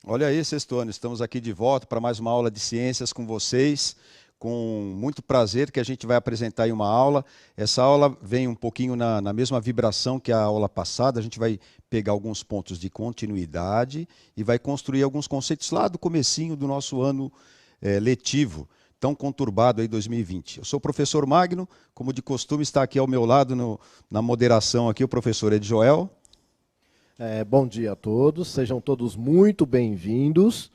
Olha aí, Sexto estamos aqui de volta para mais uma aula de ciências com vocês. Com muito prazer que a gente vai apresentar aí uma aula. Essa aula vem um pouquinho na mesma vibração que a aula passada. A gente vai pegar alguns pontos de continuidade e vai construir alguns conceitos lá do comecinho do nosso ano letivo, tão conturbado aí 2020. Eu sou o professor Magno, como de costume está aqui ao meu lado na moderação aqui o professor Ed Joel. Bom dia a todos, sejam todos muito bem-vindos,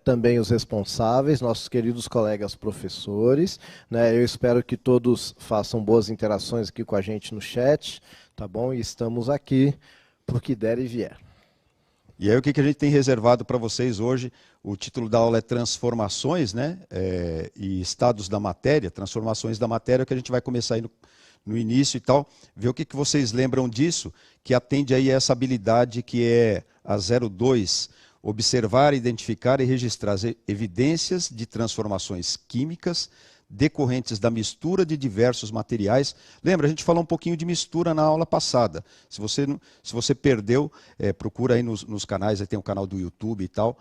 também os responsáveis, nossos queridos colegas professores, né? Eu espero que todos façam boas interações aqui com a gente no chat, tá bom? E estamos aqui por que der e vier. E aí o que a gente tem reservado para vocês hoje? O título da aula é Transformações, né? E Estados da Matéria, Transformações da Matéria, que a gente vai começar aí no início e tal, ver o que vocês lembram disso, que atende aí a essa habilidade que é a 02, observar, identificar e registrar as evidências de transformações químicas decorrentes da mistura de diversos materiais. Lembra, a gente falou um pouquinho de mistura na aula passada. Se você perdeu, procura aí nos canais, aí tem o canal do YouTube e tal,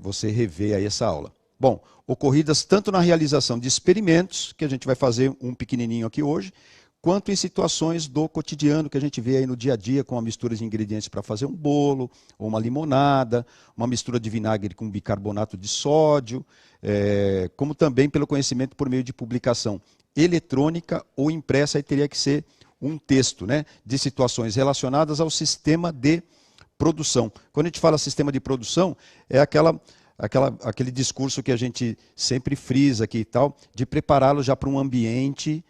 você revê aí essa aula. Bom, ocorridas tanto na realização de experimentos, que a gente vai fazer um pequenininho aqui hoje, quanto em situações do cotidiano que a gente vê aí no dia a dia com a mistura de ingredientes para fazer um bolo, ou uma limonada, uma mistura de vinagre com bicarbonato de sódio, como também pelo conhecimento por meio de publicação eletrônica ou impressa, aí teria que ser um texto, né, de situações relacionadas ao sistema de produção. Quando a gente fala sistema de produção, é aquele discurso que a gente sempre frisa aqui e tal, de prepará-lo já para um ambiente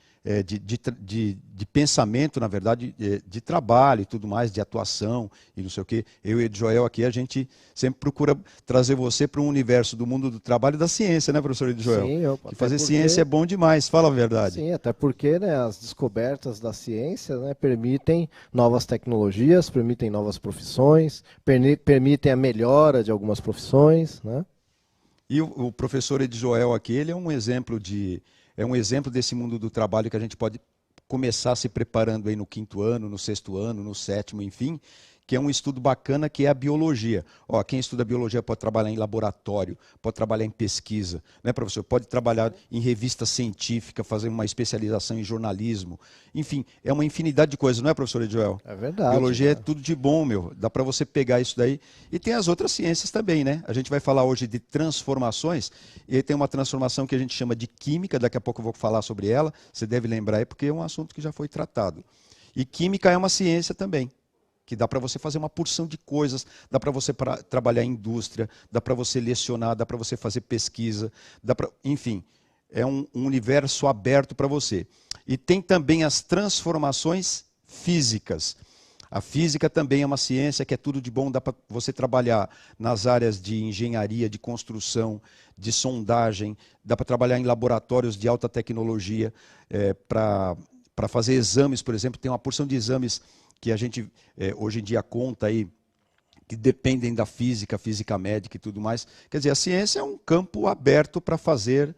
de pensamento, na verdade, de trabalho e tudo mais, de atuação e não sei o quê. Eu e o Joel aqui, a gente sempre procura trazer você para um universo do mundo do trabalho e da ciência, né, professor Joel? Sim, Que fazer ciência é bom demais, fala a verdade. Sim, até porque, né, as descobertas da ciência, né, permitem novas tecnologias, permitem novas profissões, permitem a melhora de algumas profissões, né? E o professor Ed Joel aqui, ele é um exemplo desse mundo do trabalho que a gente pode começar se preparando aí no quinto ano, no sexto ano, no sétimo, enfim, que é um estudo bacana que é a biologia. Ó, quem estuda biologia pode trabalhar em laboratório, pode trabalhar em pesquisa, né, professor? Pode trabalhar em revista científica, fazer uma especialização em jornalismo. Enfim, é uma infinidade de coisas, não é, professor Joel? É verdade. Biologia é Né? tudo de bom, meu. Dá para você pegar isso daí. E tem as outras ciências também, né? A gente vai falar hoje de transformações, e tem uma transformação que a gente chama de química, daqui a pouco eu vou falar sobre ela, você deve lembrar aí, porque é um assunto que já foi tratado. E química é uma ciência também, que dá para você fazer uma porção de coisas, dá para você trabalhar em indústria, dá para você lecionar, dá para você fazer pesquisa, enfim, é um universo aberto para você. E tem também as transformações físicas. A física também é uma ciência que é tudo de bom, dá para você trabalhar nas áreas de engenharia, de construção, de sondagem, dá para trabalhar em laboratórios de alta tecnologia, para fazer exames, por exemplo, tem uma porção de exames que a gente hoje em dia conta aí, que dependem da física médica e tudo mais. Quer dizer, a ciência é um campo aberto para fazer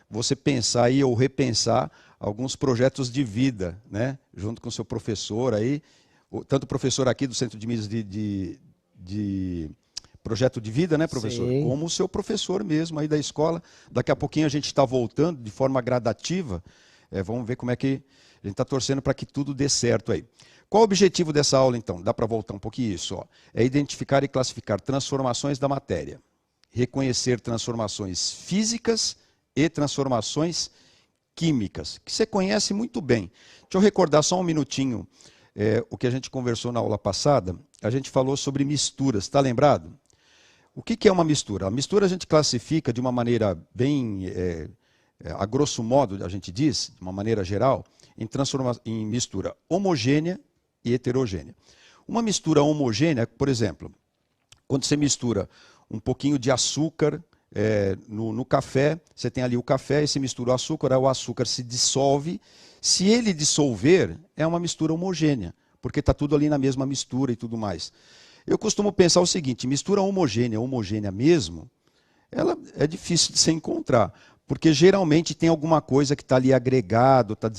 você pensar aí ou repensar alguns projetos de vida, né? Junto com o seu professor aí, tanto o professor aqui do Centro de Mídias de Projeto de Vida, né, professor? Sim. Como o seu professor mesmo aí da escola. Daqui a pouquinho a gente está voltando de forma gradativa. Vamos ver como é que a gente está torcendo para que tudo dê certo aí. Qual o objetivo dessa aula, então? Dá para voltar um pouquinho isso. Ó. É identificar e classificar transformações da matéria, reconhecer transformações físicas e transformações químicas, que você conhece muito bem. Deixa eu recordar só um minutinho o que a gente conversou na aula passada. A gente falou sobre misturas, está lembrado? O que é uma mistura? A mistura a gente classifica de uma maneira bem, a grosso modo, a gente diz, de uma maneira geral, em mistura homogênea e heterogênea. Uma mistura homogênea, por exemplo, quando você mistura um pouquinho de açúcar no café, você tem ali o café e você mistura o açúcar se dissolve. Se ele dissolver, é uma mistura homogênea, porque está tudo ali na mesma mistura e tudo mais. Eu costumo pensar o seguinte, mistura homogênea mesmo, ela é difícil de se encontrar, porque geralmente tem alguma coisa que está ali agregado, está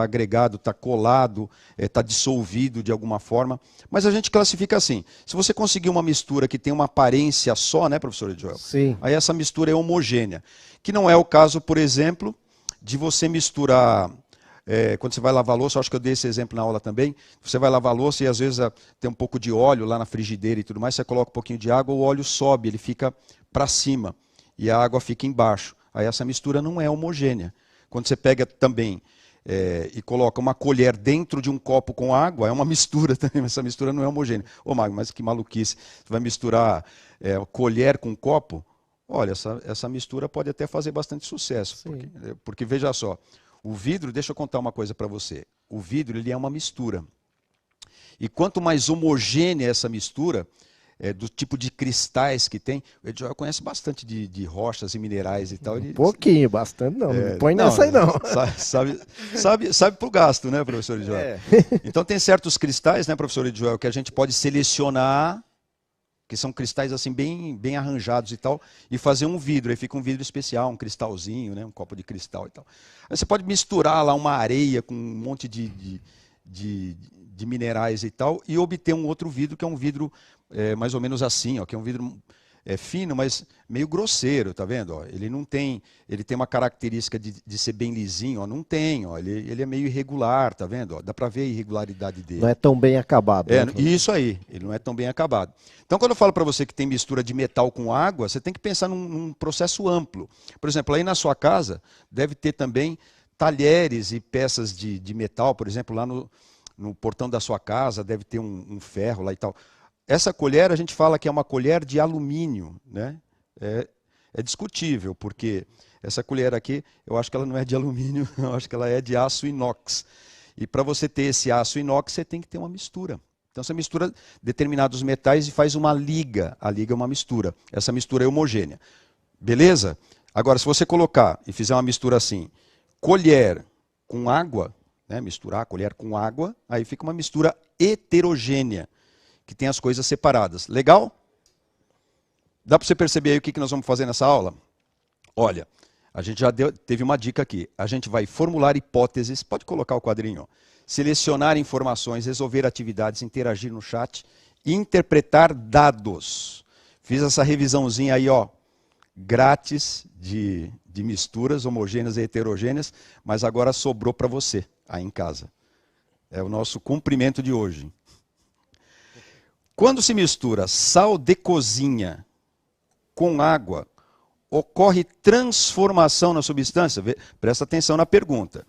agregado, está colado, está dissolvido de alguma forma. Mas a gente classifica assim. Se você conseguir uma mistura que tem uma aparência só, né, professor Edjoel? Sim. Aí essa mistura é homogênea. Que não é o caso, por exemplo, de você misturar... quando você vai lavar a louça, acho que eu dei esse exemplo na aula também, você vai lavar a louça e às vezes tem um pouco de óleo lá na frigideira e tudo mais, você coloca um pouquinho de água, o óleo sobe, ele fica para cima e a água fica embaixo. Aí essa mistura não é homogênea. Quando você pega também e coloca uma colher dentro de um copo com água, é uma mistura também, mas essa mistura não é homogênea. Ô Magno, mas que maluquice, você vai misturar colher com copo? Olha, essa mistura pode até fazer bastante sucesso, porque veja só, o vidro, deixa eu contar uma coisa para você. O vidro, ele é uma mistura. E quanto mais homogênea essa mistura, do tipo de cristais que tem, o Edjoel conhece bastante de rochas e minerais e tal. Pouquinho, bastante não. Não põe nessa aí não. Sabe pro gasto, né, professor Edjoel? Então tem certos cristais, né, professor Edjoel, que a gente pode selecionar, que são cristais assim bem arranjados e tal, e fazer um vidro. Aí fica um vidro especial, um cristalzinho, né, um copo de cristal e tal. Aí você pode misturar lá uma areia com um monte de minerais e tal, e obter um outro vidro, que é um vidro mais ou menos assim, ó, que é um vidro fino, mas meio grosseiro, tá vendo? Ó, ele tem uma característica de ser bem lisinho, ó, não tem, ó, ele é meio irregular, tá vendo? Ó, dá para ver a irregularidade dele. Não é tão bem acabado. Né? Isso aí, ele não é tão bem acabado. Então, quando eu falo para você que tem mistura de metal com água, você tem que pensar num processo amplo. Por exemplo, aí na sua casa deve ter também talheres e peças de metal, por exemplo, lá no portão da sua casa deve ter um ferro lá e tal. Essa colher, a gente fala que é uma colher de alumínio, né? É discutível, porque essa colher aqui, eu acho que ela não é de alumínio, eu acho que ela é de aço inox. E para você ter esse aço inox, você tem que ter uma mistura. Então você mistura determinados metais e faz uma liga. A liga é uma mistura. Essa mistura é homogênea. Beleza? Agora, se você colocar e fizer uma mistura assim, colher com água, né? Misturar a colher com água, aí fica uma mistura heterogênea, que tem as coisas separadas. Legal? Dá para você perceber aí o que nós vamos fazer nessa aula? Olha, a gente já teve uma dica aqui. A gente vai formular hipóteses, pode colocar o quadrinho, ó. Selecionar informações, resolver atividades, interagir no chat e interpretar dados. Fiz essa revisãozinha aí, ó, grátis de misturas homogêneas e heterogêneas, mas agora sobrou para você aí em casa. É o nosso cumprimento de hoje. Quando se mistura sal de cozinha com água, ocorre transformação na substância? Presta atenção na pergunta.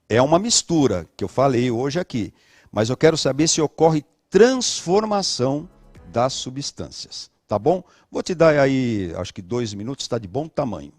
É uma mistura, que eu falei hoje aqui, mas eu quero saber se ocorre transformação das substâncias. Tá bom? Vou te dar aí, acho que 2 minutos, está de bom tamanho.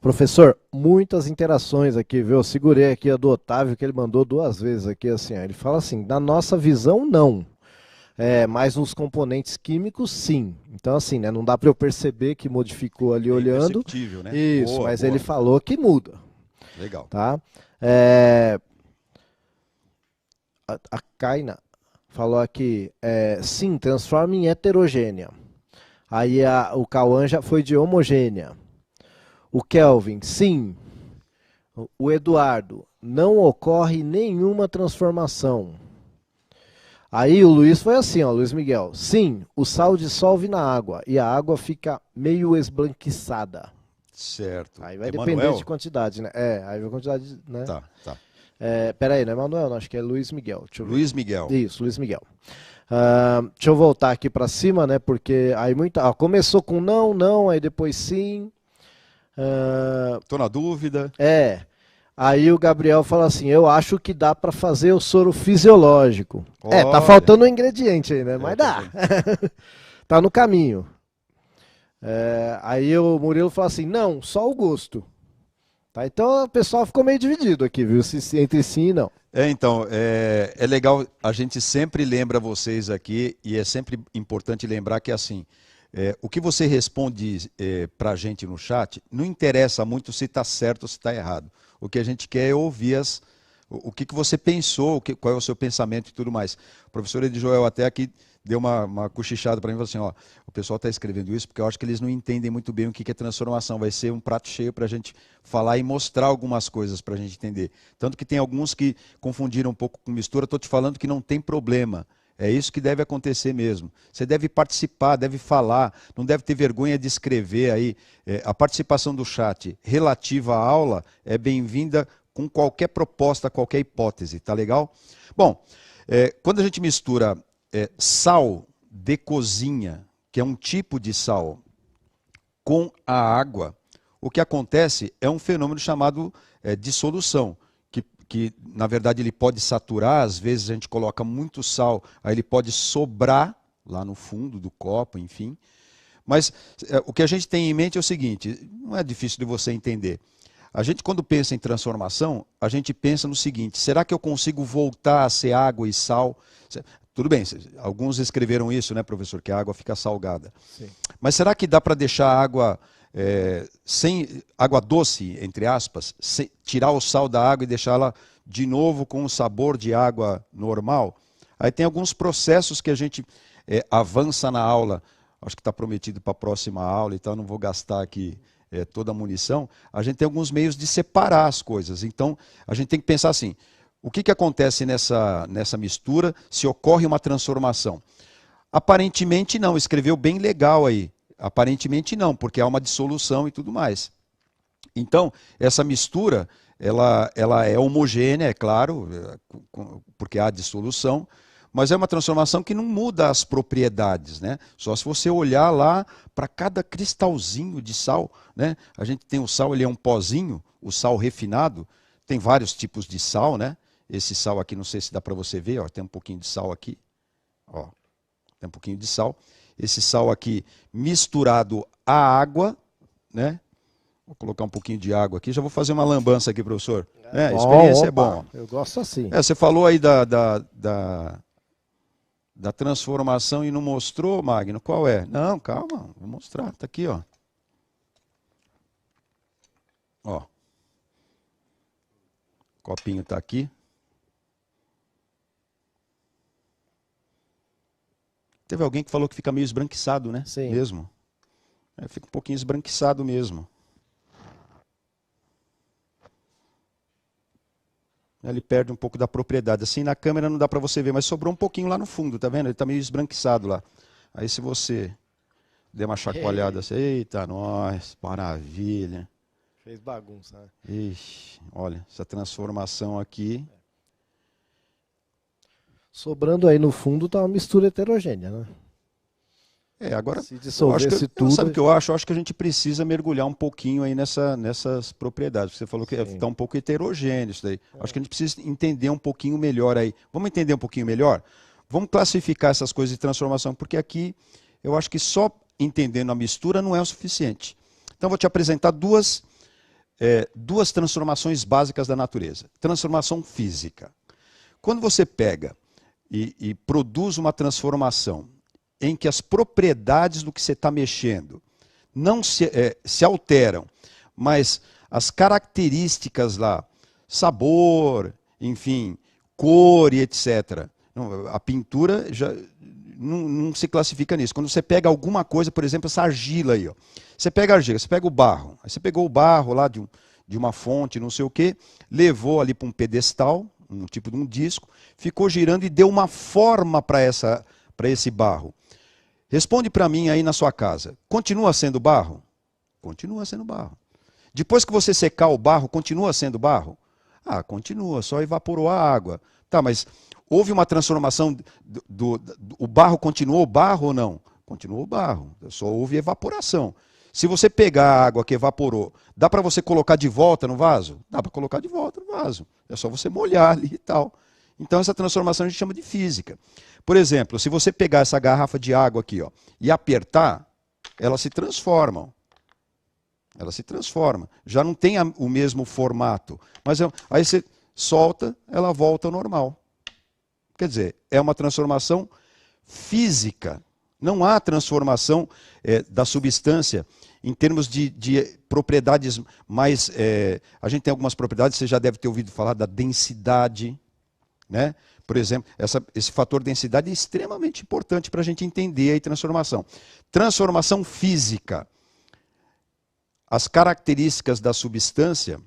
Professor, muitas interações aqui, viu? Eu segurei aqui a do Otávio, que ele mandou 2 vezes aqui, assim, ó. Ele fala assim, na nossa visão, não. Mas nos componentes químicos, sim. Então, assim, né, não dá para eu perceber que modificou ali olhando. Imperceptível, né? Isso, Boa, mas boa. ele falou que muda. Legal. Tá? A Kaina falou aqui, sim, transforma em heterogênea. Aí o Cauã já foi de homogênea. O Kelvin, sim. O Eduardo, não ocorre nenhuma transformação. Aí o Luiz foi assim, ó, Luiz Miguel. Sim, o sal dissolve na água e a água fica meio esbranquiçada. Certo. Aí vai Emanuel? depender de quantidade, né? Aí vai quantidade, né? Tá. Peraí, não é Emanuel, não, acho que é Luiz Miguel. Deixa eu ver. Luiz Miguel. Isso, Luiz Miguel. Deixa eu voltar aqui para cima, né? Porque aí começou com não, aí depois sim. Tô na dúvida. Aí o Gabriel fala assim, eu acho que dá para fazer o soro fisiológico. Tá Olha. faltando um ingrediente aí, né? Mas dá. Tá no caminho. Aí o Murilo fala assim, não, só o gosto. Tá, então o pessoal ficou meio dividido aqui, viu? Entre sim e não. Então, é legal, a gente sempre lembra vocês aqui, e é sempre importante lembrar que assim, o que você responde para a gente no chat, não interessa muito se está certo ou se está errado. O que a gente quer é ouvir o que você pensou, qual é o seu pensamento e tudo mais. O professor Edjoel até aqui deu uma cochichada para mim e falou assim, ó, o pessoal está escrevendo isso porque eu acho que eles não entendem muito bem o que é transformação. Vai ser um prato cheio para a gente falar e mostrar algumas coisas para a gente entender. Tanto que tem alguns que confundiram um pouco com mistura, estou te falando que não tem problema. É isso que deve acontecer mesmo. Você deve participar, deve falar, não deve ter vergonha de escrever aí. A participação do chat relativa à aula é bem-vinda com qualquer proposta, qualquer hipótese, tá legal? Bom, quando a gente mistura sal de cozinha, que é um tipo de sal, com a água, o que acontece é um fenômeno chamado dissolução. Que na verdade ele pode saturar, às vezes a gente coloca muito sal, aí ele pode sobrar lá no fundo do copo, enfim. Mas o que a gente tem em mente é o seguinte, não é difícil de você entender. A gente quando pensa em transformação, a gente pensa no seguinte, será que eu consigo voltar a ser água e sal? Tudo bem, alguns escreveram isso, né, professor, que a água fica salgada. Sim. Mas será que dá para deixar a água sem água doce, entre aspas, tirar o sal da água e deixá-la de novo com o sabor de água normal? Aí tem alguns processos que a gente avança na aula, acho que está prometido para a próxima aula e tal, não vou gastar aqui toda a munição. A gente tem alguns meios de separar as coisas, então a gente tem que pensar assim, o que acontece nessa mistura se ocorre uma transformação? Aparentemente não, escreveu bem legal aí. Aparentemente não, porque há uma dissolução e tudo mais. Então, essa mistura, ela é homogênea, é claro, porque há dissolução, mas é uma transformação que não muda as propriedades, né? Só se você olhar lá para cada cristalzinho de sal, né? A gente tem o sal, ele é um pozinho, o sal refinado, tem vários tipos de sal, né? Esse sal aqui, não sei se dá para você ver, ó, tem um pouquinho de sal aqui, ó, tem um pouquinho de sal. Esse sal aqui misturado à água, né? Vou colocar um pouquinho de água aqui, já vou fazer uma lambança aqui, professor. A experiência é bom. Eu gosto assim. Você falou aí da transformação e não mostrou, Magno, qual é? Não, calma, vou mostrar, tá aqui, ó. Ó. O copinho tá aqui. Teve alguém que falou que fica meio esbranquiçado, né? Sim. Mesmo. Fica um pouquinho esbranquiçado mesmo. Ele perde um pouco da propriedade. Assim na câmera não dá para você ver, mas sobrou um pouquinho lá no fundo, tá vendo? Ele está meio esbranquiçado lá. Aí se você der uma chacoalhada assim, eita, nós, maravilha. Fez bagunça, né? Ixi, olha, essa transformação aqui. Sobrando aí no fundo tá uma mistura heterogênea, né? Agora, se dissolvesse tudo... Sabe o que eu acho? Eu acho que a gente precisa mergulhar um pouquinho aí nessas propriedades. Você falou que está um pouco heterogêneo isso daí. Acho que a gente precisa entender um pouquinho melhor aí. Vamos entender um pouquinho melhor? Vamos classificar essas coisas de transformação, porque aqui eu acho que só entendendo a mistura não é o suficiente. Então, vou te apresentar duas duas transformações básicas da natureza. Transformação física. Quando você pega e produz uma transformação em que as propriedades do que você está mexendo não se alteram, mas as características lá, sabor, enfim, cor e etc. A pintura já não se classifica nisso. Quando você pega alguma coisa, por exemplo, essa argila aí, ó. Você pega a argila, você pega o barro. Aí você pegou o barro lá de uma fonte, não sei o quê, levou ali para um pedestal, um tipo de um disco, ficou girando e deu uma forma para esse barro. Responde para mim aí na sua casa. Continua sendo barro? Continua sendo barro. Depois que você secar o barro, continua sendo barro? Ah, continua, só evaporou a água. Tá, mas houve uma transformação, o barro continuou barro ou não? Continuou barro, só houve evaporação. Se você pegar a água que evaporou, dá para você colocar de volta no vaso? Dá para colocar de volta no vaso. É só você molhar ali e tal. Então essa transformação a gente chama de física. Por exemplo, se você pegar essa garrafa de água aqui, ó, e apertar, elas se transformam. Ela se transforma. Já não tem o mesmo formato. Mas aí você solta, ela volta ao normal. Quer dizer, é uma transformação física. Não há transformação da substância em termos de propriedades mais... a gente tem algumas propriedades, você já deve ter ouvido falar da densidade, né? Por exemplo, esse fator densidade é extremamente importante para a gente entender a transformação. Transformação física. As características da substância,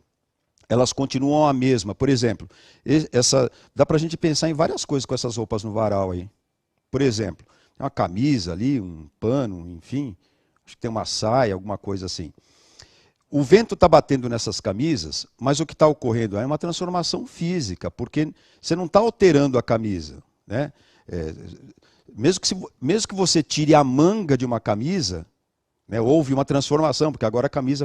elas continuam a mesma. Por exemplo, dá para a gente pensar em várias coisas com essas roupas no varal aí. Por exemplo, tem uma camisa ali, um pano, enfim, acho que tem uma saia, alguma coisa assim. O vento está batendo nessas camisas, mas o que está ocorrendo é uma transformação física, porque você não está alterando a camisa, né? Mesmo que você tire a manga de uma camisa, né, houve uma transformação, porque agora a camisa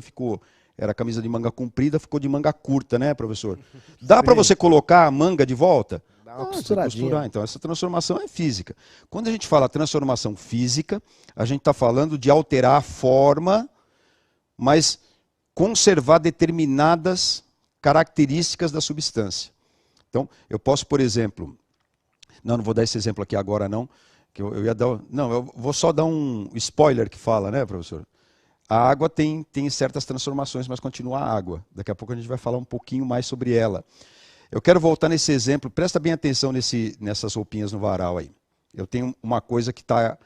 era camisa de manga comprida, ficou de manga curta, né, professor? Dá para você colocar a manga de volta? Dá uma costuradinha. Então essa transformação é física. Quando a gente fala transformação física, a gente está falando de alterar a forma, mas conservar determinadas características da substância. Então, eu posso, por exemplo... Não vou dar esse exemplo aqui agora não, que eu ia dar... Não, eu vou só dar um spoiler que fala, né, professor? A água tem certas transformações, mas continua a água. Daqui a pouco a gente vai falar um pouquinho mais sobre ela. Eu quero voltar nesse exemplo, presta bem atenção nessas roupinhas no varal aí. Eu tenho uma coisa que está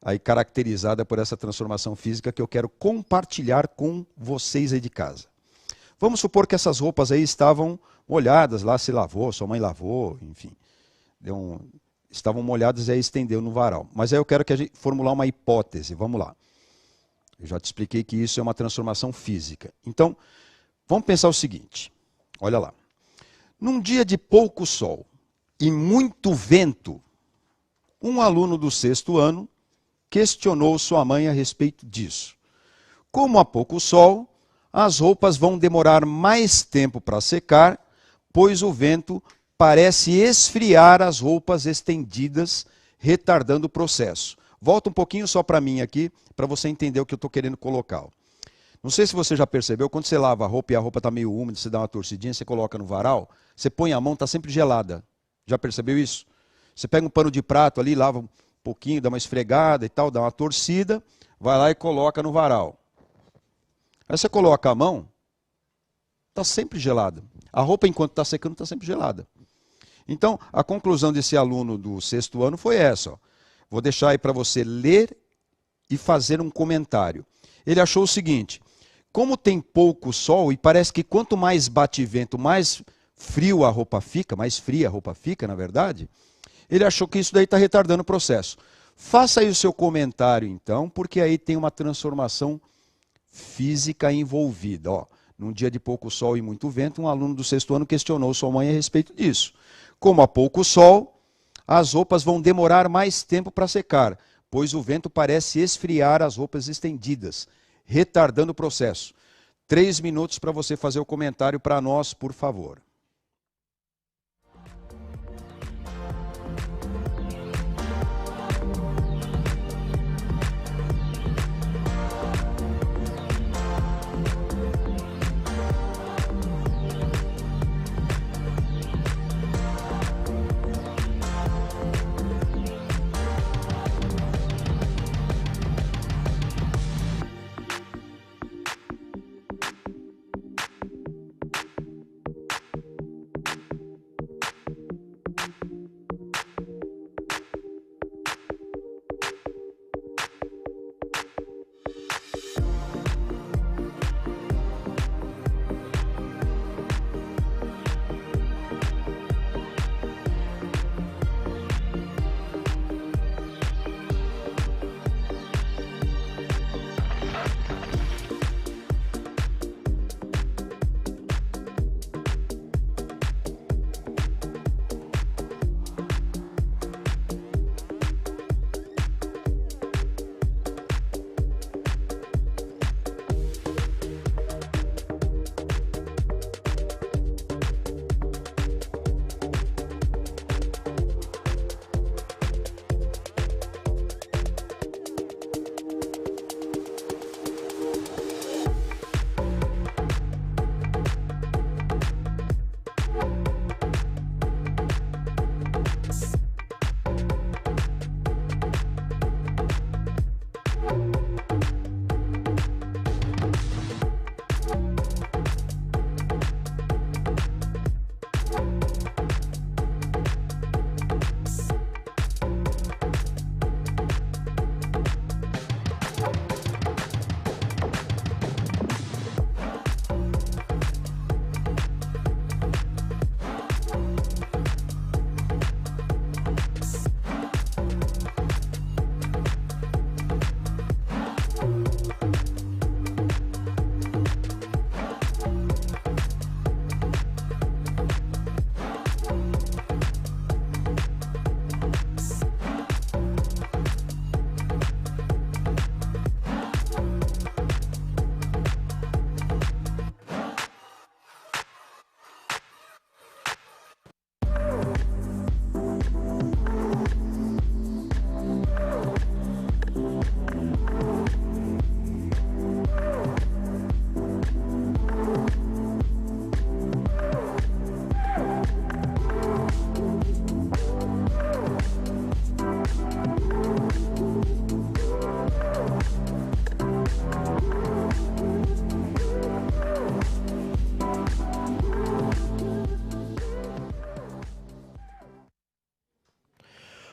aí caracterizada por essa transformação física que eu quero compartilhar com vocês aí de casa. Vamos supor que essas roupas aí estavam molhadas, lá se lavou, sua mãe lavou, enfim. Estavam molhadas e aí estendeu no varal. Mas aí eu quero que a gente formular uma hipótese, vamos lá. Eu já te expliquei que isso é uma transformação física. Então, vamos pensar o seguinte, olha lá. Num dia de pouco sol e muito vento, um aluno do 6º ano questionou sua mãe a respeito disso. Como há pouco sol, as roupas vão demorar mais tempo para secar, pois o vento parece esfriar as roupas estendidas, retardando o processo. Volta um pouquinho só para mim aqui, para você entender o que eu estou querendo colocar. Não sei se você já percebeu, quando você lava a roupa e a roupa está meio úmida, você dá uma torcidinha, você coloca no varal, você põe a mão, está sempre gelada. Já percebeu isso? Você pega um pano de prato ali, lava um pouquinho, dá uma esfregada e tal, dá uma torcida, vai lá e coloca no varal. Aí você coloca a mão, está sempre gelada. A roupa, enquanto está secando, está sempre gelada. Então, a conclusão desse aluno do 6º ano foi essa. Ó. Vou deixar aí para você ler e fazer um comentário. Ele achou o seguinte, como tem pouco sol e parece que quanto mais bate vento, mais frio a roupa fica, mais fria a roupa fica, na verdade, ele achou que isso daí está retardando o processo. Faça aí o seu comentário, então, porque aí tem uma transformação física envolvida. Ó, num dia de pouco sol e muito vento, um aluno do 6º ano questionou sua mãe a respeito disso. Como há pouco sol, as roupas vão demorar mais tempo para secar, pois o vento parece esfriar as roupas estendidas, retardando o processo. 3 minutos para você fazer o comentário para nós, por favor.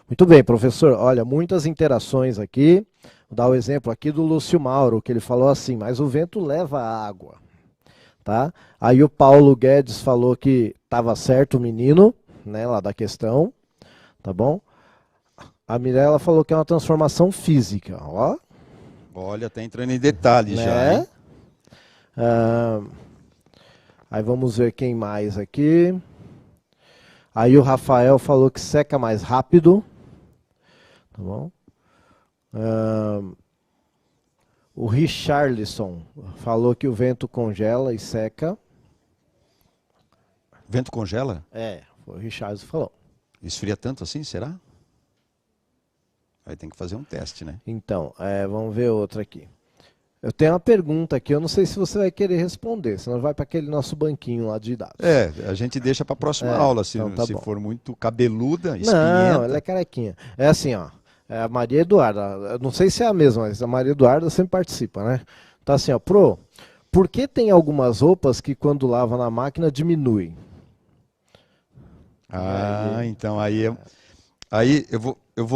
Muito bem, professor. Olha, muitas interações aqui. Vou dar o exemplo aqui do Lúcio Mauro, que ele falou assim, mas o vento leva a água. Tá? Aí o Paulo Guedes falou que estava certo o menino, né, lá da questão. Tá bom? A Mirella falou que é uma transformação física. Ó. Olha, tá entrando em detalhes, Né? já, hein? Aí vamos ver quem mais aqui. Aí o Rafael falou que seca mais rápido. Tá bom? O Richarlison falou que o vento congela e seca. Vento congela? É, foi o Richarlison que falou. Esfria tanto assim, será? Aí tem que fazer um teste, né? Então, vamos ver outra aqui. Eu tenho uma pergunta aqui, eu não sei se você vai querer responder, senão vai para aquele nosso banquinho lá de dados. A gente deixa para a próxima aula, se, então tá se bom. for muito cabeluda, espinhenta. Não, ela é carequinha. É assim, ó, é a Maria Eduarda, eu não sei se é a mesma, mas a Maria Eduarda sempre participa, né? Tá assim, ó, por que tem algumas roupas que quando lava na máquina diminui? Então aí eu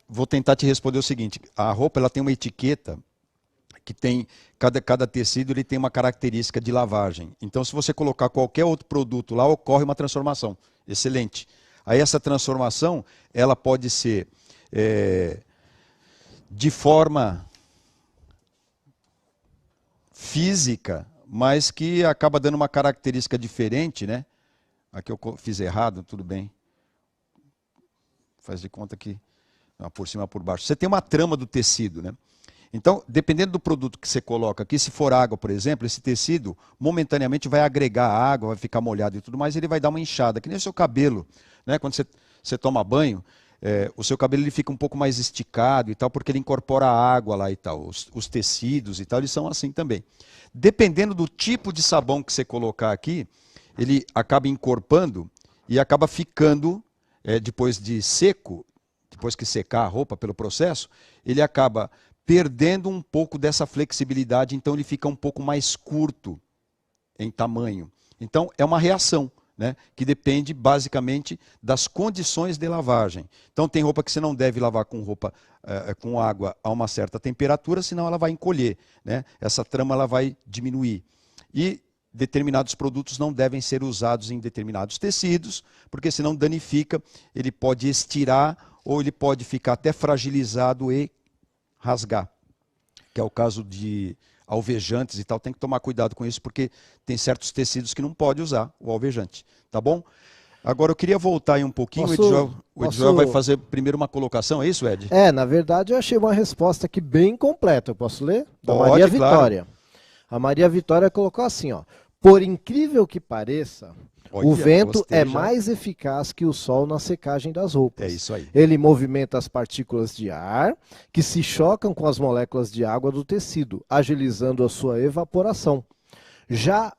vou tentar te responder o seguinte, a roupa ela tem uma etiqueta que tem, cada tecido ele tem uma característica de lavagem. Então, se você colocar qualquer outro produto lá, ocorre uma transformação. Excelente. Aí essa transformação, ela pode ser de forma física, mas que acaba dando uma característica diferente, né? Aqui eu fiz errado, tudo bem. Faz de conta que por cima, por baixo. Você tem uma trama do tecido, né? Então, dependendo do produto que você coloca aqui, se for água, por exemplo, esse tecido momentaneamente vai agregar água, vai ficar molhado e tudo mais, ele vai dar uma inchada, que nem o seu cabelo, né? Quando você toma banho, o seu cabelo ele fica um pouco mais esticado e tal, porque ele incorpora a água lá e tal. Os tecidos e tal, eles são assim também. Dependendo do tipo de sabão que você colocar aqui, ele acaba encorpando e acaba ficando, depois de seco, depois que secar a roupa pelo processo, ele acaba perdendo um pouco dessa flexibilidade, então ele fica um pouco mais curto em tamanho. Então é uma reação, né, que depende basicamente das condições de lavagem. Então tem roupa que você não deve lavar com água a uma certa temperatura, senão ela vai encolher, né? Essa trama ela vai diminuir. E determinados produtos não devem ser usados em determinados tecidos, porque senão danifica, ele pode estirar ou ele pode ficar até fragilizado e rasgar, que é o caso de alvejantes e tal. Tem que tomar cuidado com isso, porque tem certos tecidos que não pode usar o alvejante, tá bom? Agora eu queria voltar aí um pouquinho, o Edjoel vai fazer primeiro uma colocação, é isso, Ed? Na verdade eu achei uma resposta aqui bem completa, eu posso ler? Da Pode, Maria claro. Vitória. A Maria Vitória colocou assim, ó, por incrível que pareça, o vento é mais eficaz que o sol na secagem das roupas. É isso aí. Ele movimenta as partículas de ar que se chocam com as moléculas de água do tecido, agilizando a sua evaporação. Já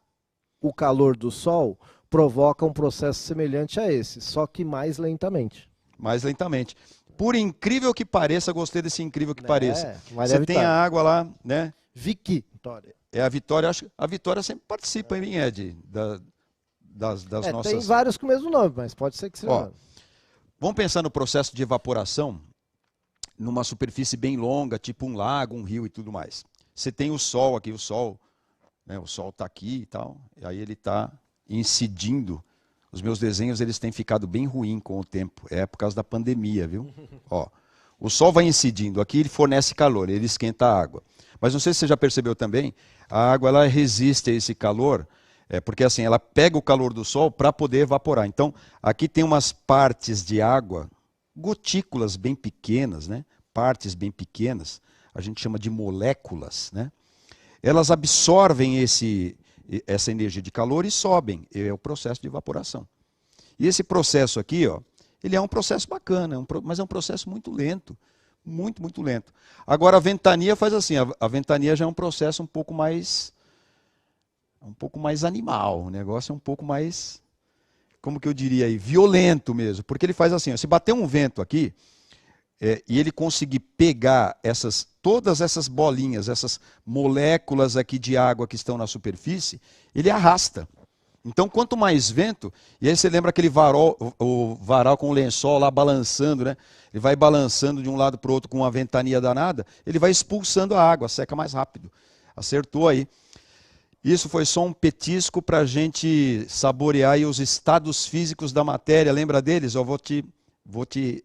o calor do sol provoca um processo semelhante a esse, só que mais lentamente. Mais lentamente. Por incrível que pareça, gostei desse incrível que pareça. Maria Você tem a água lá, né? Vicky Vitória. É a Vitória, acho que a Vitória sempre participa, hein, Ed? Das nossas... Tem vários com o mesmo nome, mas pode ser que seja. Vamos pensar no processo de evaporação numa superfície bem longa, tipo um lago, um rio e tudo mais. Você tem o sol aqui, o sol está aqui e tal, e aí ele está incidindo. Os meus desenhos eles têm ficado bem ruins com o tempo, por causa da pandemia, viu? O sol vai incidindo aqui, ele fornece calor, ele esquenta a água. Mas não sei se você já percebeu também, a água ela resiste a esse calor, porque assim, ela pega o calor do sol para poder evaporar. Então, aqui tem umas partes de água, gotículas bem pequenas, né? Partes bem pequenas, a gente chama de moléculas, né? Elas absorvem essa energia de calor e sobem, é o processo de evaporação. E esse processo aqui, ele é um processo bacana, mas é um processo muito lento, muito, muito lento. Agora a ventania faz assim, a ventania já é um processo um pouco mais animal, o negócio é um pouco mais, como que eu diria aí, violento mesmo, porque ele faz assim, se bater um vento aqui, e ele conseguir pegar todas essas bolinhas, essas moléculas aqui de água que estão na superfície, ele arrasta. Então, quanto mais vento, e aí você lembra aquele varal, o varal com o lençol lá balançando, né? Ele vai balançando de um lado para o outro com uma ventania danada, ele vai expulsando a água, seca mais rápido. Acertou aí. Isso foi só um petisco para a gente saborear aí os estados físicos da matéria. Lembra deles? Eu vou te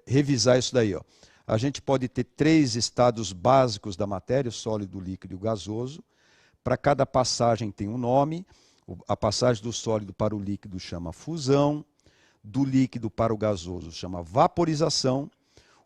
revisar isso daí. Ó. A gente pode ter 3 estados básicos da matéria, o sólido, o líquido e o gasoso. Para cada passagem tem um nome. A passagem do sólido para o líquido chama fusão, do líquido para o gasoso chama vaporização.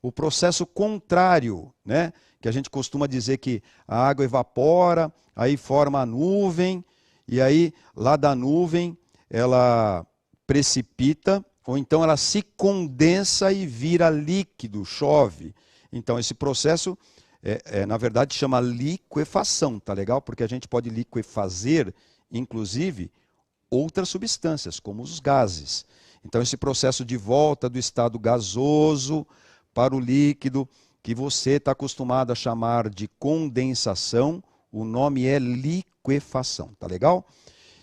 O processo contrário, né, que a gente costuma dizer que a água evapora, aí forma a nuvem, e aí lá da nuvem ela precipita, ou então ela se condensa e vira líquido, chove. Então esse processo, na verdade, chama liquefação, tá legal? Porque a gente pode liquefazer, inclusive, outras substâncias, como os gases. Então esse processo de volta do estado gasoso para o líquido, que você está acostumado a chamar de condensação, o nome é liquefação, tá legal?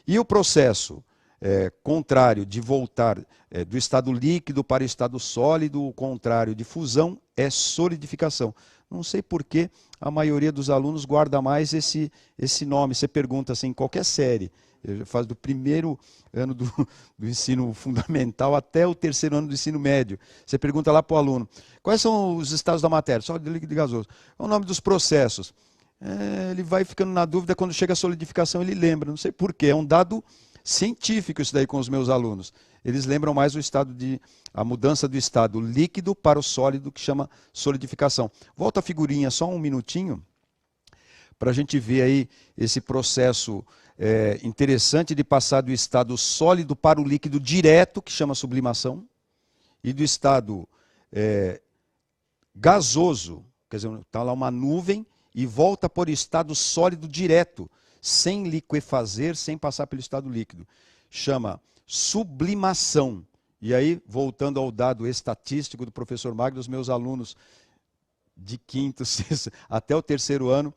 E o processo contrário de voltar do estado líquido para o estado sólido, o contrário de fusão, é solidificação. Não sei por que a maioria dos alunos guarda mais esse nome. Você pergunta assim, em qualquer série, faz do primeiro ano do ensino fundamental até o 3º ano do ensino médio. Você pergunta lá para o aluno, quais são os estados da matéria? Sólido, líquido e gasoso. Qual é o nome dos processos? Ele vai ficando na dúvida, quando chega a solidificação ele lembra, não sei por quê. É um dado científico isso daí com os meus alunos. Eles lembram mais a mudança do estado líquido para o sólido, que chama solidificação. Volta a figurinha só um minutinho, para a gente ver aí esse processo interessante de passar do estado sólido para o líquido direto, que chama sublimação, e do estado gasoso, quer dizer, está lá uma nuvem, e volta para o estado sólido direto, sem liquefazer, sem passar pelo estado líquido. Chama sublimação. E aí, voltando ao dado estatístico do professor Magno, os meus alunos de 5º, 6º, até o 3º ano,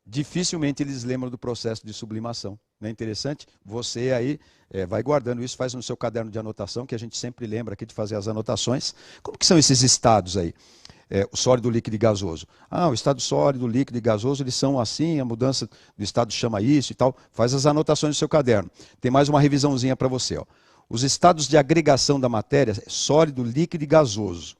dificilmente eles lembram do processo de sublimação. Não é interessante? Você aí vai guardando isso, faz no seu caderno de anotação, que a gente sempre lembra aqui de fazer as anotações. Como que são esses estados aí? O sólido, líquido e gasoso. O estado sólido, líquido e gasoso, eles são assim, a mudança do estado chama isso e tal. Faz as anotações no seu caderno. Tem mais uma revisãozinha para você. Ó. Os estados de agregação da matéria, sólido, líquido e gasoso.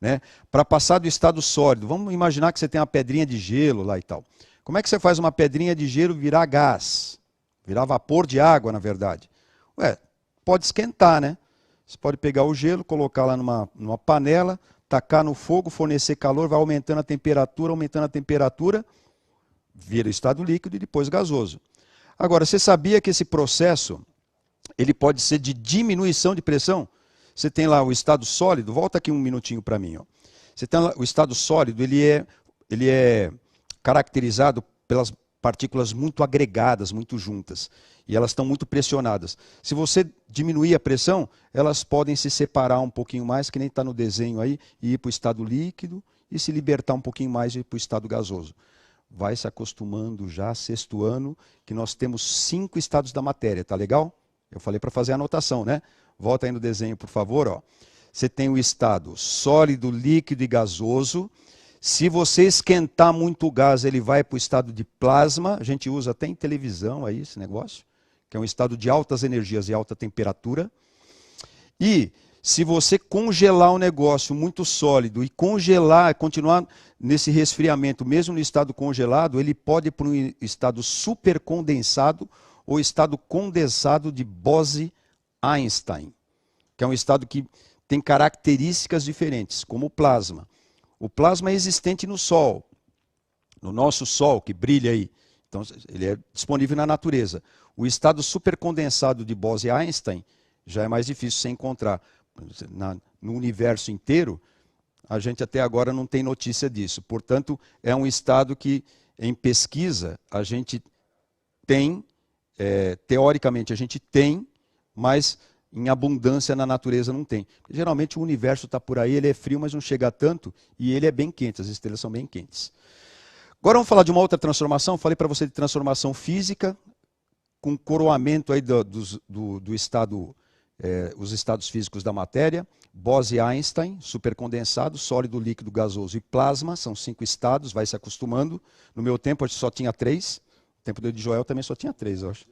Né? Para passar do estado sólido, vamos imaginar que você tem uma pedrinha de gelo lá e tal. Como é que você faz uma pedrinha de gelo virar gás? Virar vapor de água, na verdade. Pode esquentar, né? Você pode pegar o gelo, colocar lá numa panela, tacar no fogo, fornecer calor, vai aumentando a temperatura, vira estado líquido e depois gasoso. Agora, você sabia que esse processo ele pode ser de diminuição de pressão? Você tem lá o estado sólido, volta aqui um minutinho para mim. Ó. Você tem lá, o estado sólido, ele é caracterizado pelas partículas muito agregadas, muito juntas, e elas estão muito pressionadas. Se você diminuir a pressão, elas podem se separar um pouquinho mais, que nem está no desenho aí, e ir para o estado líquido, e se libertar um pouquinho mais e ir para o estado gasoso. Vai se acostumando já, 6º ano, que nós temos 5 estados da matéria, tá legal? Eu falei para fazer a anotação, né? Volta aí no desenho, por favor. Ó. Você tem o estado sólido, líquido e gasoso. Se você esquentar muito o gás, ele vai para o estado de plasma. A gente usa até em televisão aí esse negócio, que é um estado de altas energias e alta temperatura. E se você congelar um negócio muito sólido e continuar nesse resfriamento, mesmo no estado congelado, ele pode ir para um estado supercondensado ou estado condensado de Bose-Einstein, que é um estado que tem características diferentes, como o plasma. O plasma é existente no Sol, no nosso Sol, que brilha aí. Então, ele é disponível na natureza. O estado supercondensado de Bose-Einstein já é mais difícil de se encontrar. No universo inteiro, a gente até agora não tem notícia disso. Portanto, é um estado que, em pesquisa, a gente tem, teoricamente a gente tem, mas em abundância na natureza não tem. Geralmente o universo está por aí, ele é frio, mas não chega a tanto, e ele é bem quente, as estrelas são bem quentes. Agora vamos falar de uma outra transformação. Falei para você de transformação física, com coroamento aí do estado, os estados físicos da matéria, Bose-Einstein, supercondensado, sólido, líquido, gasoso e plasma, são 5 estados, vai se acostumando. No meu tempo só tinha 3, no tempo do de Joel também só tinha 3, eu acho.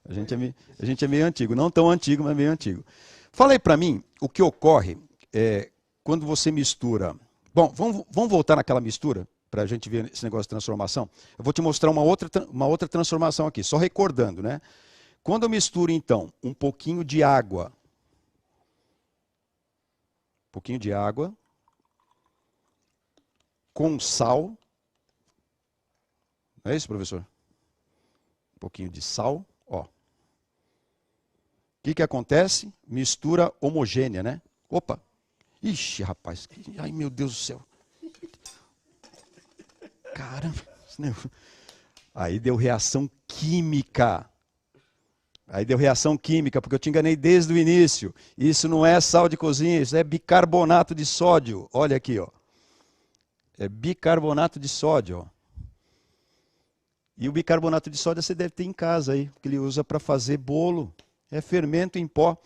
A gente é meio antigo, não tão antigo, mas meio antigo. Fala aí para mim o que ocorre quando você mistura. Bom, vamos voltar naquela mistura, para a gente ver esse negócio de transformação. Eu vou te mostrar uma outra transformação aqui, só recordando, né? Quando eu misturo, então, um pouquinho de água com sal, não é isso, professor? Um pouquinho de sal, ó. O que acontece? Mistura homogênea, né? Opa! Ixi, rapaz, ai meu Deus do céu. Caramba. Aí deu reação química. Porque eu te enganei desde o início. Isso não é sal de cozinha, isso é bicarbonato de sódio. Olha aqui, ó. É bicarbonato de sódio, ó. E o bicarbonato de sódio você deve ter em casa aí, que ele usa para fazer bolo. É fermento em pó.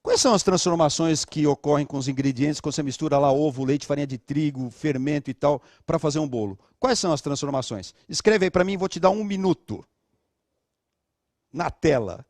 Quais são as transformações que ocorrem com os ingredientes quando você mistura lá ovo, leite, farinha de trigo, fermento e tal, para fazer um bolo? Quais são as transformações? Escreve aí para mim, vou te dar 1 minuto. Na tela.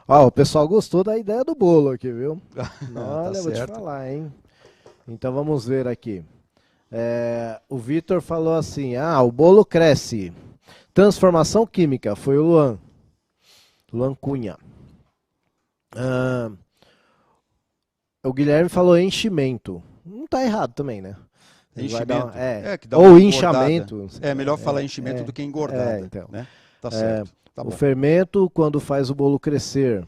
O pessoal gostou da ideia do bolo aqui, viu? Olha, Tá vou te certo. falar, hein? Então vamos ver aqui. O Vitor falou assim, o bolo cresce. Transformação química, foi o Luan Cunha. O Guilherme falou enchimento. Não tá errado também, né? Enchimento. Que dá ou uma inchamento. É melhor falar enchimento do que engordada. Então. Né? Tá certo. Tá o bom. fermento, quando faz o bolo crescer,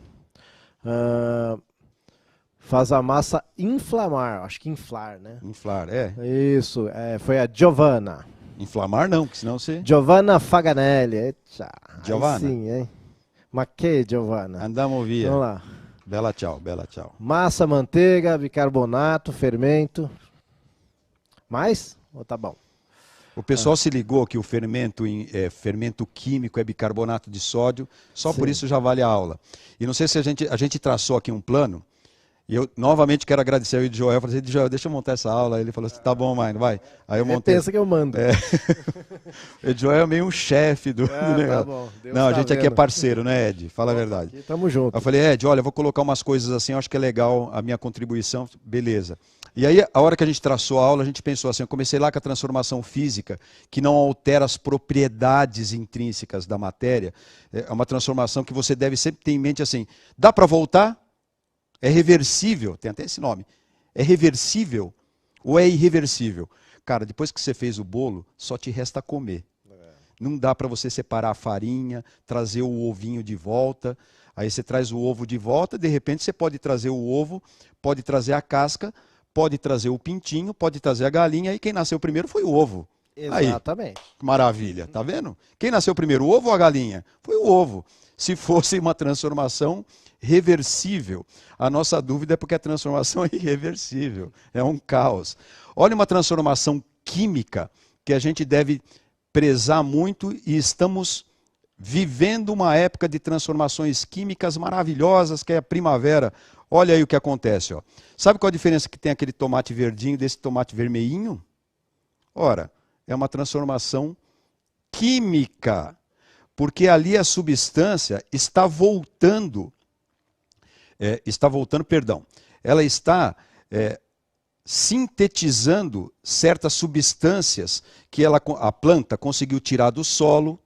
faz a massa inflamar. Acho que inflar, né? Inflar, Isso, foi a Giovanna. Inflamar não, porque senão você... Giovanna Faganelli. Eita, Giovanna? Sim, hein? Mas que, Giovanna? Andamos via. Vamos lá. Bela tchau, bela tchau. Massa, manteiga, bicarbonato, fermento. Mais? Ou tá bom? O pessoal se ligou que o fermento químico é bicarbonato de sódio, só Sim. por isso já vale a aula. E não sei se a gente traçou aqui um plano, e eu novamente quero agradecer ao Joel, eu falei, Joel, deixa eu montar essa aula. Ele falou assim, tá bom, mãe, vai. Aí eu montei. Pensa que eu mando. O Joel é meio um chefe do negócio. Tá bom. Deus não, a tá gente aqui é vendo. parceiro, né, Ed? Fala a verdade. Aqui tamo junto. Eu falei, Ed, olha, eu vou colocar umas coisas assim, eu acho que é legal a minha contribuição, beleza. E aí, a hora que a gente traçou a aula, a gente pensou assim, eu comecei lá com a transformação física, que não altera as propriedades intrínsecas da matéria, é uma transformação que você deve sempre ter em mente assim, dá para voltar? É reversível, tem até esse nome, é reversível ou é irreversível? Cara, depois que você fez o bolo, só te resta comer. Não dá para você separar a farinha, trazer o ovinho de volta, aí você traz o ovo de volta, de repente você pode trazer o ovo, pode trazer a casca, pode trazer o pintinho, pode trazer a galinha, e quem nasceu primeiro foi o ovo. Exatamente. Aí, maravilha, tá vendo? Quem nasceu primeiro, o ovo ou a galinha? Foi o ovo. Se fosse uma transformação reversível, a nossa dúvida é porque a transformação é irreversível, é um caos. Olha uma transformação química que a gente deve prezar muito e estamos vivendo uma época de transformações químicas maravilhosas, que é a primavera. Olha aí o que acontece, ó. Sabe qual a diferença que tem aquele tomate verdinho desse tomate vermelhinho? Ora, é uma transformação química, porque ali a substância está voltando, ela está sintetizando certas substâncias que a planta conseguiu tirar do solo,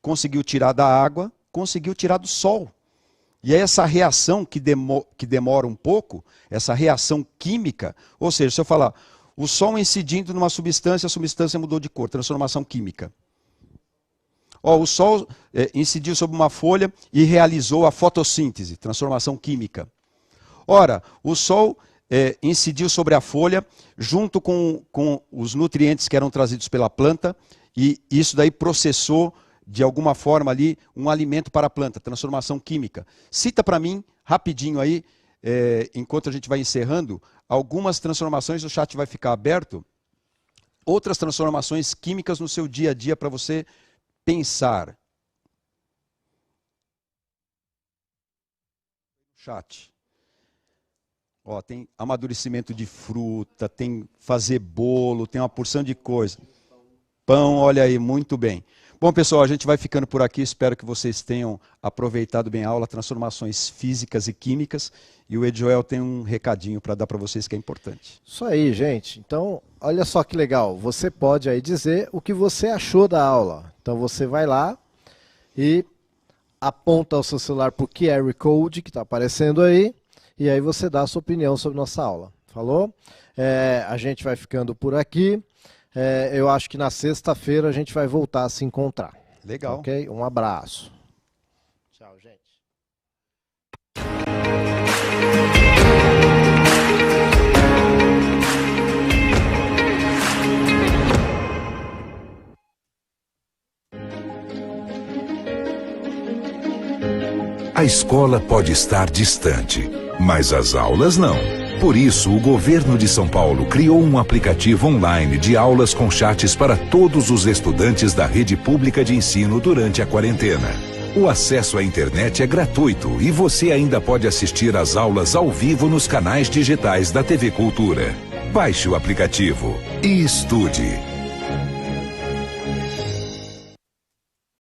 conseguiu tirar da água, conseguiu tirar do sol. E é essa reação que demora um pouco, essa reação química, ou seja, se eu falar, o sol incidindo numa substância, a substância mudou de cor, transformação química. O sol incidiu sobre uma folha e realizou a fotossíntese, transformação química. Ora, o sol incidiu sobre a folha, junto com os nutrientes que eram trazidos pela planta, e isso daí processou, de alguma forma ali, um alimento para a planta, transformação química. Cita para mim, rapidinho aí, enquanto a gente vai encerrando, algumas transformações, o chat vai ficar aberto, outras transformações químicas no seu dia a dia para você pensar. Chat. Tem amadurecimento de fruta, tem fazer bolo, tem uma porção de coisa. Pão, olha aí, muito bem. Bom, pessoal, a gente vai ficando por aqui. Espero que vocês tenham aproveitado bem a aula, transformações físicas e químicas. E o Edjoel tem um recadinho para dar para vocês que é importante. Isso aí, gente. Então, olha só que legal. Você pode aí dizer o que você achou da aula. Então, você vai lá e aponta o seu celular para o QR Code que está aparecendo aí. E aí você dá a sua opinião sobre nossa aula. Falou? A gente vai ficando por aqui. Eu acho que na sexta-feira a gente vai voltar a se encontrar. Legal. Ok? Um abraço. Tchau, gente. A escola pode estar distante, mas as aulas não. Por isso, o governo de São Paulo criou um aplicativo online de aulas com chats para todos os estudantes da rede pública de ensino durante a quarentena. O acesso à internet é gratuito e você ainda pode assistir às aulas ao vivo nos canais digitais da TV Cultura. Baixe o aplicativo e estude.